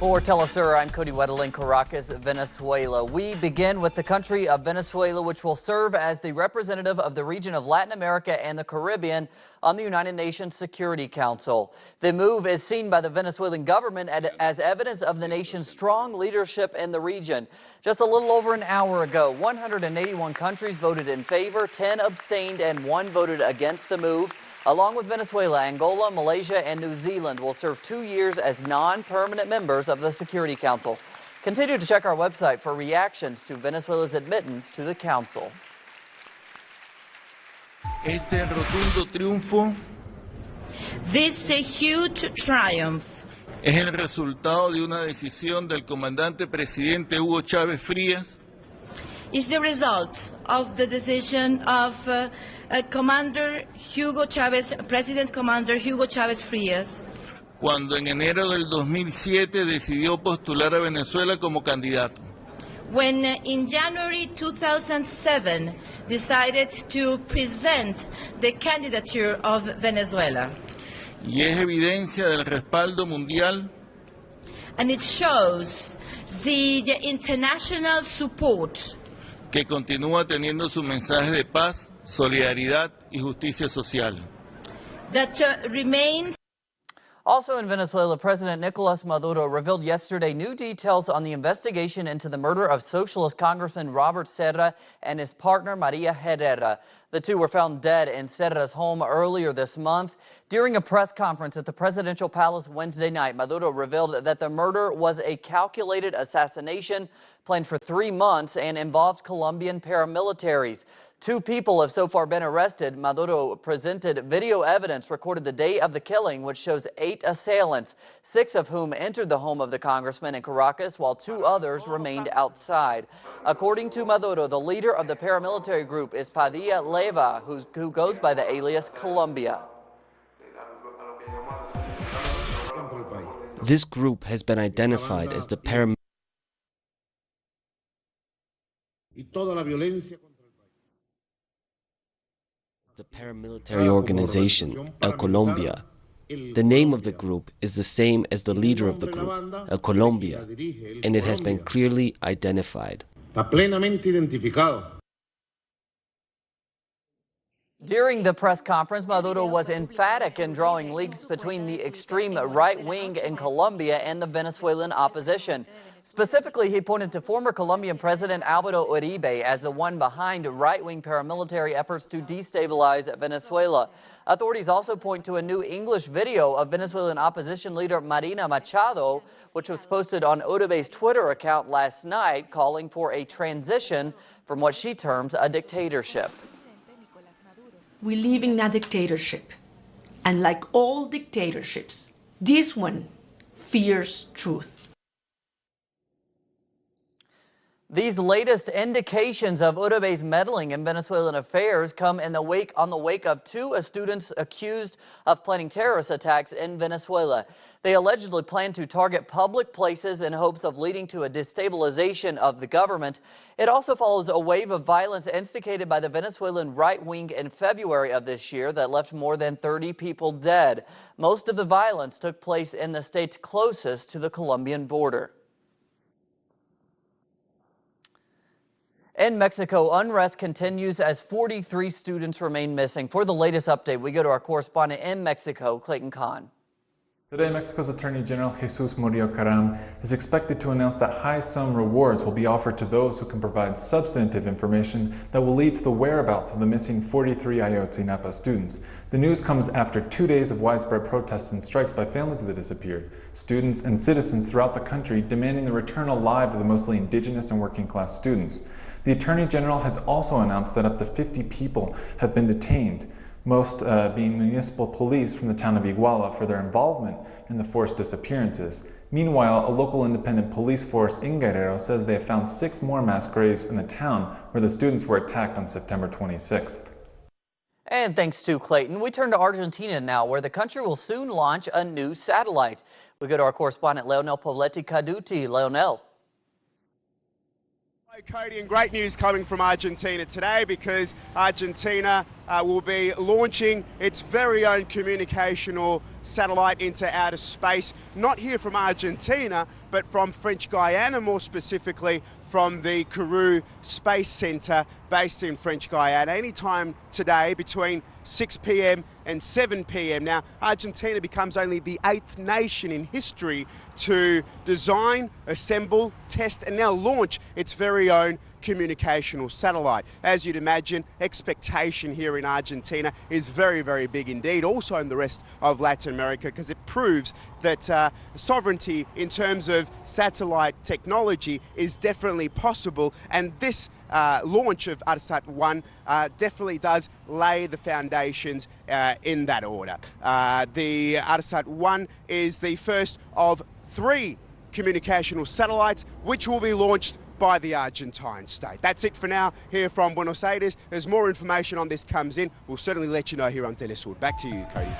For Telesur, I'm Cody Weddle in Caracas, Venezuela. We begin with the country of Venezuela, which will serve as the representative of the region of Latin America and the Caribbean on the United Nations Security Council. The move is seen by the Venezuelan government as evidence of the nation's strong leadership in the region. Just a little over an hour ago, 181 countries voted in favor, 10 abstained, and 1 voted against the move. Along with Venezuela, Angola, Malaysia, and New Zealand will serve 2 years as non-permanent members of the Security Council. Continue to check our website for reactions to Venezuela's admittance to the Council. Este rotundo triunfo This huge triumph es el resultado de una decisión del comandante presidente Hugo Chávez Frías, is the result of the decision of President Commander Hugo Chávez Frías, cuando en enero del 2007 decidió postular a Venezuela como candidato. when in January 2007 decided to present the candidature of Venezuela. Y es evidencia del respaldo mundial And it shows the international support que continúa teniendo su mensaje de paz, solidaridad y justicia social. that remains. Also in Venezuela, President Nicolas Maduro revealed yesterday new details on the investigation into the murder of Socialist Congressman Robert Serra and his partner Maria Herrera. The two were found dead in Serra's home earlier this month. During a press conference at the presidential palace Wednesday night, Maduro revealed that the murder was a calculated assassination planned for 3 months and involved Colombian paramilitaries. 2 people have so far been arrested. Maduro presented video evidence recorded the day of the killing, which shows 8 assailants, 6 of whom entered the home of the congressman in Caracas, while 2 others remained outside. According to Maduro, the leader of the paramilitary group is Padilla Leyva, who goes by the alias Colombia. This group has been identified as the paramilitary organization, El Colombia. The name of the group is the same as the leader of the group, El Colombia, and it has been clearly identified. During the press conference, Maduro was emphatic in drawing links between the extreme right wing in Colombia and the Venezuelan opposition. Specifically, he pointed to former Colombian President Álvaro Uribe as the one behind right-wing paramilitary efforts to destabilize Venezuela. Authorities also point to a new English video of Venezuelan opposition leader Marina Machado, which was posted on Uribe's Twitter account last night, calling for a transition from what she terms a dictatorship. We live in a dictatorship, and like all dictatorships, this one fears truth. These latest indications of Uribe's meddling in Venezuelan affairs come in the wake of 2 students accused of planning terrorist attacks in Venezuela. They allegedly plan to target public places in hopes of leading to a destabilization of the government. It also follows a wave of violence instigated by the Venezuelan right wing in February of this year that left more than 30 people dead. Most of the violence took place in the states closest to the Colombian border. In Mexico, unrest continues as 43 students remain missing. For the latest update, we go to our correspondent in Mexico, Clayton Kahn. Today, Mexico's Attorney General Jesus Murillo Caram is expected to announce that high-sum rewards will be offered to those who can provide substantive information that will lead to the whereabouts of the missing 43 Ayotzinapa students. The news comes after 2 days of widespread protests and strikes by families of the disappeared, students and citizens throughout the country demanding the return alive of the mostly indigenous and working-class students. The Attorney General has also announced that up to 50 people have been detained, most being municipal police from the town of Iguala for their involvement in the forced disappearances. Meanwhile, a local independent police force in Guerrero says they have found 6 more mass graves in the town where the students were attacked on September 26th. And thanks to Clayton, we turn to Argentina now, where the country will soon launch a new satellite. We go to our correspondent Leonel Poblete Caduti. Leonel. Hi Cody, and great news coming from Argentina today because Argentina will be launching its very own communicational satellite into outer space, not here from Argentina, but from French Guyana, more specifically from the Kourou Space Centre based in French Guyana, anytime today between 6 p.m. and 7 p.m. Now, Argentina becomes only the 8th nation in history to design, assemble, test and now launch its very own communicational satellite. As you'd imagine, expectation here in Argentina is very, very big indeed, also in the rest of Latin America, because it proves that sovereignty in terms of satellite technology is definitely possible, and this launch of ARSAT-1 definitely does lay the foundations in that order. The ARSAT-1 is the first of 3 communicational satellites which will be launched by the Argentine state. That's it for now here from Buenos Aires. As more information on this comes in, we'll certainly let you know here on Telesur. Back to you, Cody.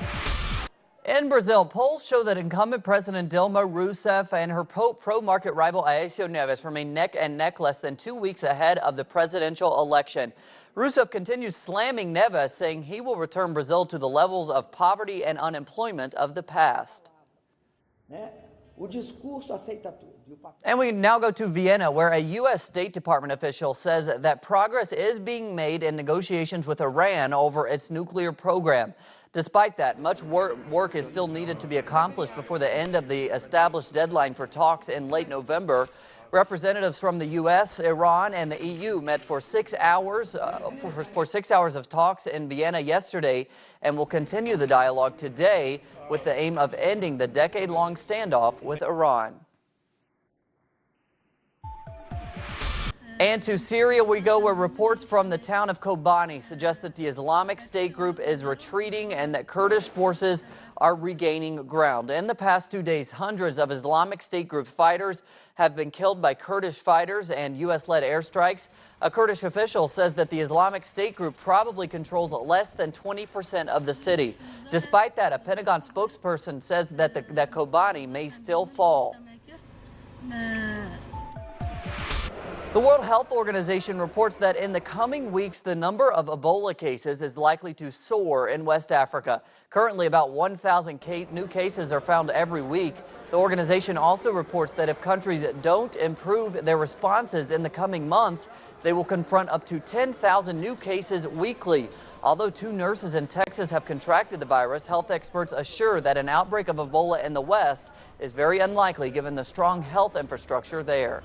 In Brazil, polls show that incumbent President Dilma Rousseff and her pro-market rival Aécio Neves remain neck and neck less than 2 weeks ahead of the presidential election. Rousseff continues slamming Neves, saying he will return Brazil to the levels of poverty and unemployment of the past. And we now go to Vienna, where a U.S. State Department official says that progress is being made in negotiations with Iran over its nuclear program. Despite that, much work is still needed to be accomplished before the end of the established deadline for talks in late November. Representatives from the U.S., Iran, and the EU met for 6 hours for 6 hours of talks in Vienna yesterday, and will continue the dialogue today with the aim of ending the decade-long standoff with Iran. And to Syria we go, where reports from the town of Kobani suggest that the Islamic State group is retreating and that Kurdish forces are regaining ground. In the past 2 days, hundreds of Islamic State group fighters have been killed by Kurdish fighters and U.S.-led airstrikes. A Kurdish official says that the Islamic State group probably controls less than 20% of the city. Despite that, a Pentagon spokesperson says that Kobani may still fall. The World Health Organization reports that in the coming weeks, the number of Ebola cases is likely to soar in West Africa. Currently, about 1,000 new cases are found every week. The organization also reports that if countries don't improve their responses in the coming months, they will confront up to 10,000 new cases weekly. Although 2 nurses in Texas have contracted the virus, health experts assure that an outbreak of Ebola in the West is very unlikely given the strong health infrastructure there.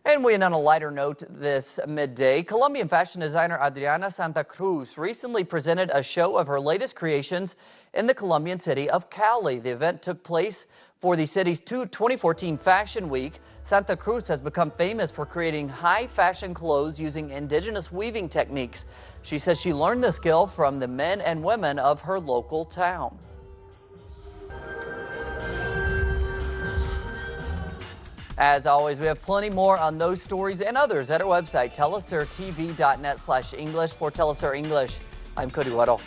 And we end on a lighter note this midday. Colombian fashion designer Adriana Santa Cruz recently presented a show of her latest creations in the Colombian city of Cali. The event took place for the city's 2014 Fashion Week. Santa Cruz has become famous for creating high fashion clothes using indigenous weaving techniques. She says she learned the skill from the men and women of her local town. As always, we have plenty more on those stories and others at our website, telesurtv.net/English. For Telesur English, I'm Cody Weddle.